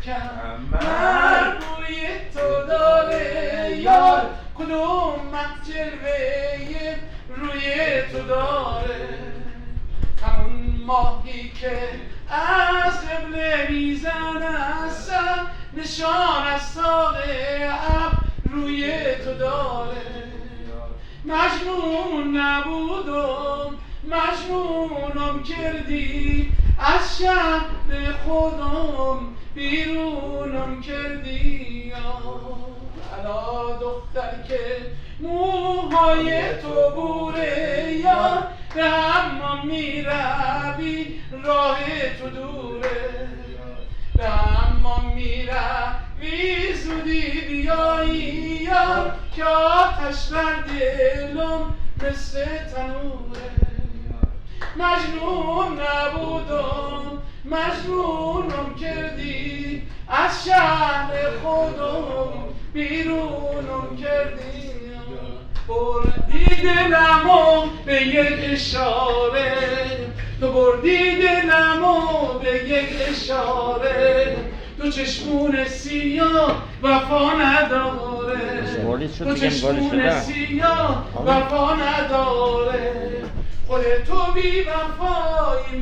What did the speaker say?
کمر بوی تو داره یار، کدوم جلوه روی تو داره. همون ماهی که از قبله میزنه سر، نشان از ساق ابر روی تو داره. مجنون نبودم مجنونم کردی، از شهر خودم بیرونم کردی. الا دختر که موهای تو بوره یار، به حمام میروی راه تو دوره. به حمام میروی زودی بیایی یار، که آتش بر دلم مثل تنوره. مجنون نبودم مجنونم کردی، از شهر خودم بیرونم کردی. بردی دلمو به یک اشاره، تو بردی دلمو به یک اشاره. تو چشمون سیاه وفا نداره، تو چشمون سیاه وفا نداره. خود تو بی وفایی